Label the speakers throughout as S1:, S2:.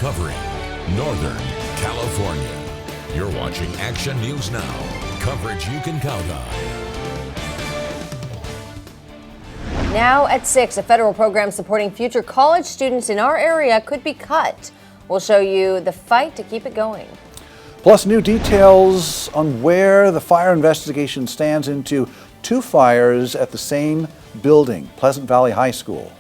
S1: covering Northern California. You're watching Action News Now, coverage you can count on.
S2: Now at 6, a federal program supporting future college students in our area could be cut. We'll show you the fight to keep it going.
S3: Plus new details on where the fire investigation stands into 2 fires at the same building, Pleasant Valley High School.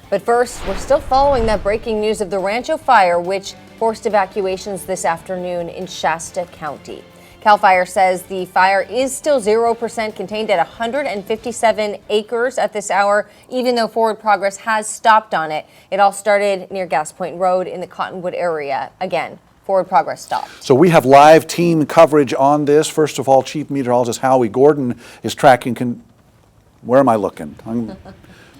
S2: But first, we're still following that breaking news of the Rancho Fire, which forced evacuations this afternoon in Shasta County. CAL FIRE says the fire is still 0% contained at 157 acres at this hour, even though forward progress has stopped on it. It all started near Gas Point Road in the Cottonwood area. Again, forward progress stopped.
S3: So we have live team coverage on this. First of all, Chief Meteorologist Howie Gordon is tracking. Where am I looking?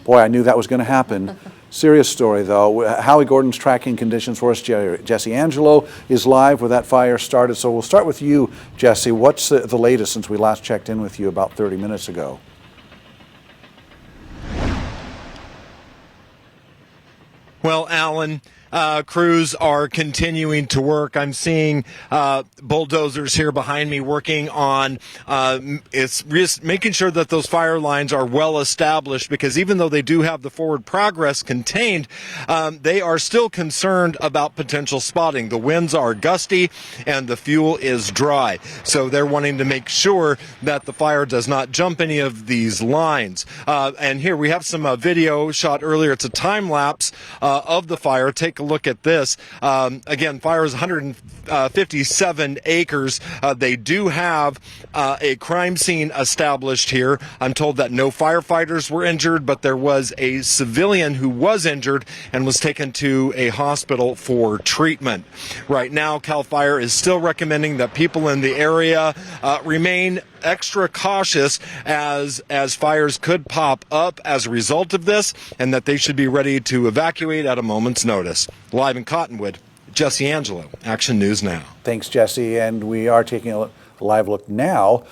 S3: Boy, I knew that was going to happen. Serious story, though. Howie Gordon's tracking conditions for us. Jesse Angelo is live where that fire started. So we'll start with you, Jesse. What's the latest since we last checked in with you about 30 minutes ago?
S4: Well, Alan, crews are continuing to work. I'm seeing bulldozers here behind me working on it's just making sure that those fire lines are well established, because even though they do have the forward progress contained, they are still concerned about potential spotting. The winds are gusty and the fuel is dry. So they're wanting to make sure that the fire does not jump any of these lines. And here we have some video shot earlier. It's a time lapse of the fire. Take a look at this. Again, fire is 157 acres. They do have a crime scene established here. I'm told that no firefighters were injured, but there was a civilian who was injured and was taken to a hospital for treatment. Right now, CAL FIRE is still recommending that people in the area remain extra cautious as fires could pop up as a result of this, and that they should be ready to evacuate at a moment's notice. Live in Cottonwood, Jesse Angelo, Action News Now.
S3: Thanks, Jesse. And we are taking a live look now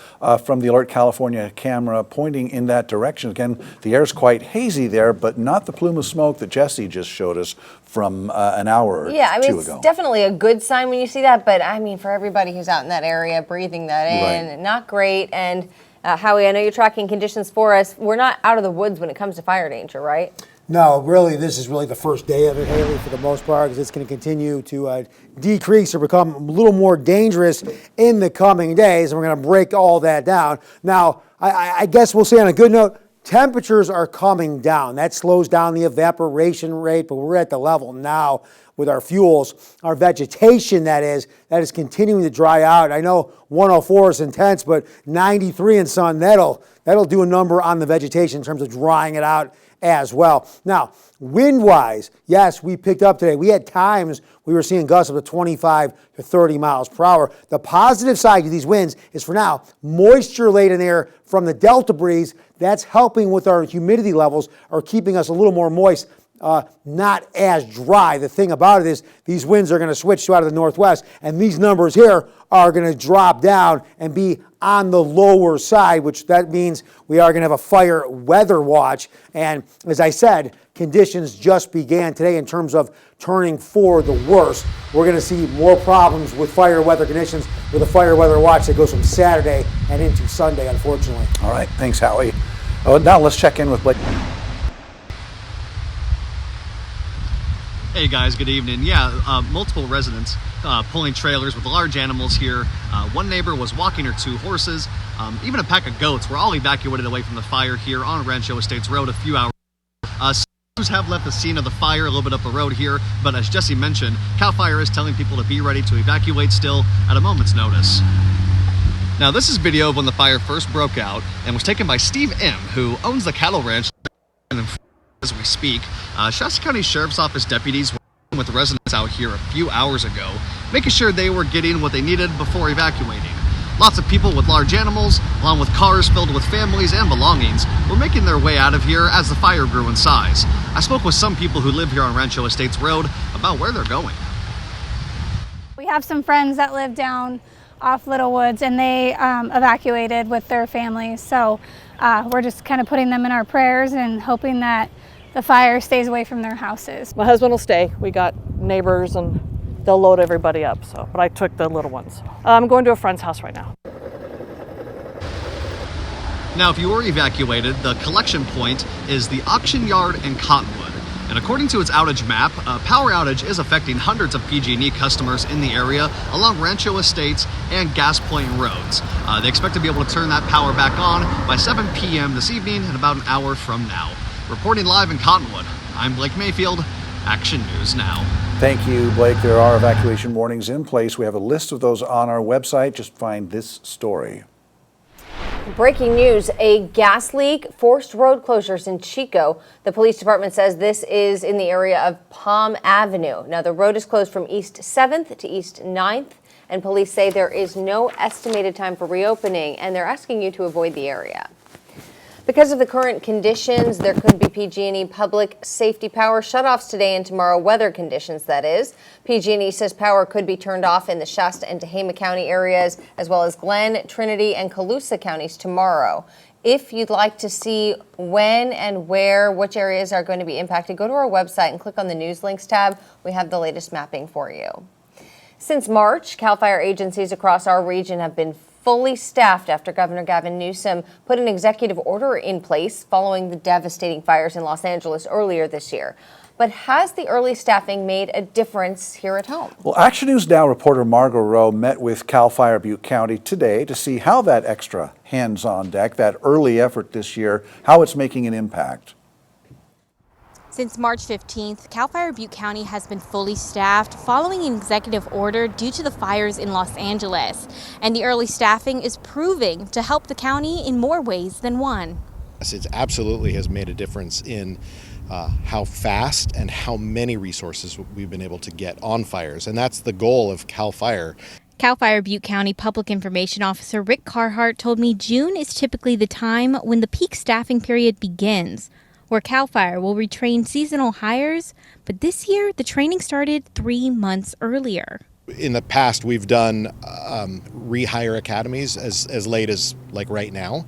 S3: from the Alert California camera pointing in that direction. Again, the air's quite hazy there, but not the plume of smoke that Jesse just showed us from an hour or two ago.
S2: It's definitely a good sign when you see that, but I mean, for everybody who's out in that area, breathing that in, not great. And Howie, I know you're tracking conditions for us. We're not out of the woods when it comes to fire danger, right?
S5: No, really, this is really the first day of it, Haley, for the most part, because it's going to continue to decrease or become a little more dangerous in the coming days, and we're going to break all that down. Now, I guess we'll say on a good note, temperatures are coming down. That slows down the evaporation rate, but we're at the level now with our fuels. Our vegetation, that is continuing to dry out. I know 104 is intense, but 93 and sun, that'll do a number on the vegetation in terms of drying it out as well. Now, wind-wise, yes, we picked up today. We had times we were seeing gusts up to 25 to 30 miles per hour. The positive side of these winds is, for now, moisture-laden air from the Delta breeze. That's helping with our humidity levels, or keeping us a little more moist, not as dry. The thing about it is these winds are going to switch to out of the northwest, and these numbers here are going to drop down and be on the lower side, which that means we are going to have a fire weather watch. And as I said, conditions just began today in terms of turning for the worse. We're going to see more problems with fire weather conditions with a fire weather watch that goes from Saturday and into Sunday, unfortunately.
S3: All right, thanks, Howie. Now let's check in with Blake.
S6: Hey guys, good evening. Yeah, multiple residents pulling trailers with large animals here. One neighbor was walking her 2 horses. Even a pack of goats were all evacuated away from the fire here on Rancho Estates Road a few hours ago. Crews have left the scene of the fire a little bit up the road here, but as Jesse mentioned, CAL FIRE is telling people to be ready to evacuate still at a moment's notice. Now, this is video of when the fire first broke out and was taken by Steve M., who owns the cattle ranch. As we speak, Shasta County Sheriff's Office deputies were working with residents out here a few hours ago, making sure they were getting what they needed before evacuating. Lots of people with large animals, along with cars filled with families and belongings, were making their way out of here as the fire grew in size. I spoke with some people who live here on Rancho Estates Road about where they're going.
S7: We have some friends that live down off Little Woods, and they evacuated with their families. So we're just kind of putting them in our prayers and hoping that the fire stays away from their houses.
S8: My husband will stay. We got neighbors and they'll load everybody up. So, but I took the little ones. I'm going to a friend's house right now.
S6: Now, if you were evacuated, the collection point is the auction yard in Cottonwood. And according to its outage map, a power outage is affecting hundreds of PG&E customers in the area along Rancho Estates and Gas Plain roads. They expect to be able to turn that power back on by 7 p.m. this evening and about an hour from now. Reporting live in Cottonwood, I'm Blake Mayfield, Action News Now.
S3: Thank you, Blake. There are evacuation warnings in place. We have a list of those on our website. Just find this story.
S2: Breaking news, a gas leak forced road closures in Chico. The police department says this is in the area of Palm Avenue. Now, the road is closed from East 7th to East 9th, and police say there is no estimated time for reopening, and they're asking you to avoid the area. Because of the current conditions, there could be PG&E public safety power shutoffs today and tomorrow, weather conditions that is. PG&E says power could be turned off in the Shasta and Tehama County areas, as well as Glenn, Trinity, and Colusa counties tomorrow. If you'd like to see when and where, which areas are going to be impacted, go to our website and click on the News Links tab. We have the latest mapping for you. Since March, CAL FIRE agencies across our region have been fully staffed after Governor Gavin Newsom put an executive order in place following the devastating fires in Los Angeles earlier this year. But has the early staffing made a difference here at home? Well,
S3: Action News Now reporter Margot Rowe met with CAL FIRE Butte County today to see how that extra hands on deck, that early effort this year, how it's making an impact.
S9: Since March 15th, CAL FIRE Butte County has been fully staffed following an executive order due to the fires in Los Angeles. And the early staffing is proving to help the county in more ways than one.
S10: It absolutely has made a difference in how fast and how many resources we've been able to get on fires. And that's the goal of CAL FIRE.
S9: CAL FIRE Butte County Public Information Officer Rick Carhart told me June is typically the time when the peak staffing period begins, where CAL FIRE will retrain seasonal hires, but this year the training started 3 months earlier.
S10: In the past, we've done rehire academies as late as like right now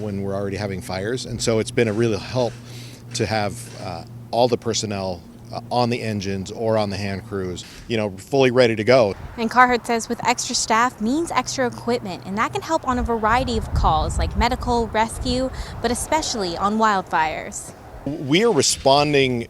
S10: when we're already having fires. And so it's been a real help to have all the personnel on the engines or on the hand crews, fully ready to go.
S9: And Carhart says with extra staff means extra equipment, and that can help on a variety of calls like medical, rescue, but especially on wildfires.
S10: We are responding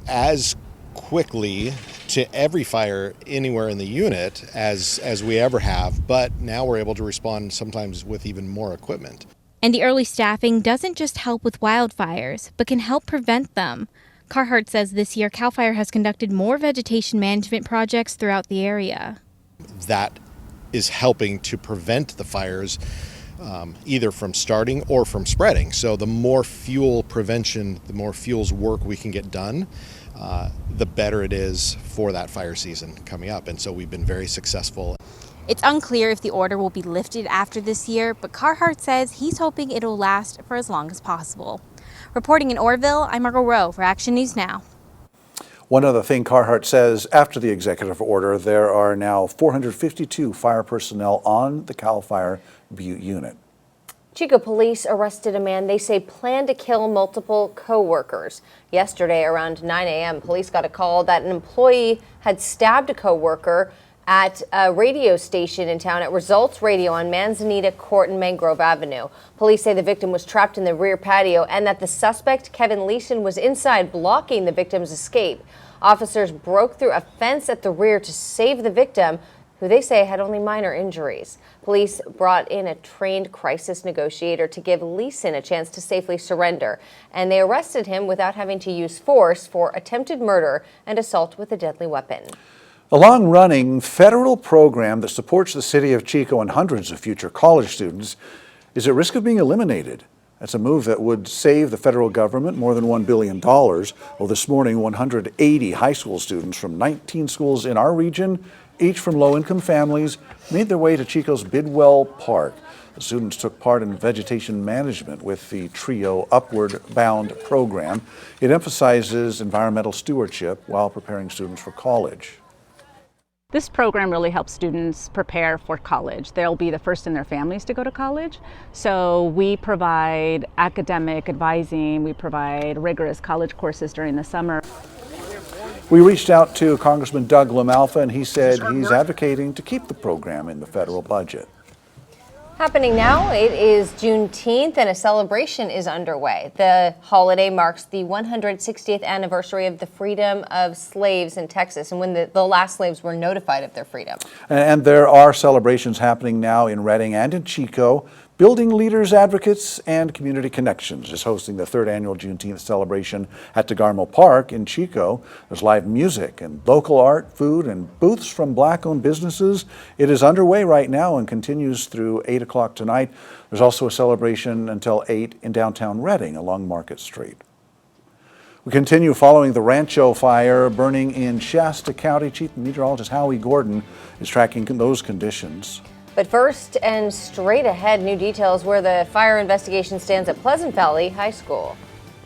S10: as quickly to every fire anywhere in the unit as we ever have, but now we're able to respond sometimes with even more equipment.
S9: And the early staffing doesn't just help with wildfires, but can help prevent them. Carhart says this year CAL FIRE has conducted more vegetation management projects throughout the area.
S10: That is helping to prevent the fires either from starting or from spreading. So the more fuel prevention, the more fuels work we can get done, the better it is for that fire season coming up. And so we've been very successful.
S9: It's unclear if the order will be lifted after this year, but Carhart says he's hoping it'll last for as long as possible. Reporting in Orville, I'm Margot Rowe for Action News Now.
S3: One other thing Carhart says, after the executive order, there are now 452 fire personnel on the CAL FIRE Butte unit.
S2: Chico police arrested a man they say planned to kill multiple co-workers. Yesterday around 9 a.m., police got a call that an employee had stabbed a co-worker at a radio station in town at Results Radio on Manzanita Court and Mangrove Avenue. Police say the victim was trapped in the rear patio and that the suspect, Kevin Leeson, was inside blocking the victim's escape. Officers broke through a fence at the rear to save the victim, who they say had only minor injuries. Police brought in a trained crisis negotiator to give Leeson a chance to safely surrender, and they arrested him without having to use force for attempted murder and assault with a deadly weapon.
S3: A long-running federal program that supports the city of Chico and hundreds of future college students is at risk of being eliminated. That's a move that would save the federal government more than $1 billion. Well, this morning, 180 high school students from 19 schools in our region, each from low-income families, made their way to Chico's Bidwell Park. The students took part in vegetation management with the TRIO Upward Bound program. It emphasizes environmental stewardship while preparing students for college.
S11: This program really helps students prepare for college. They'll be the first in their families to go to college. So we provide academic advising, we provide rigorous college courses during the summer.
S3: We reached out to Congressman Doug LaMalfa, and he said he's advocating to keep the program in the federal budget.
S2: Happening now, it is Juneteenth and a celebration is underway. The holiday marks the 160th anniversary of the freedom of slaves in Texas and when the last slaves were notified of their freedom.
S3: And there are celebrations happening now in Redding and in Chico. Building Leaders Advocates and Community Connections is hosting the third annual Juneteenth celebration at DeGarmo Park in Chico. There's live music and local art, food, and booths from Black-owned businesses. It is underway right now and continues through 8 o'clock tonight. There's also a celebration until 8 in downtown Redding along Market Street. We continue following the Rancho Fire burning in Shasta County. Chief Meteorologist Howie Gordon is tracking those conditions.
S2: But first and straight ahead, new details where the fire investigation stands at Pleasant Valley High School.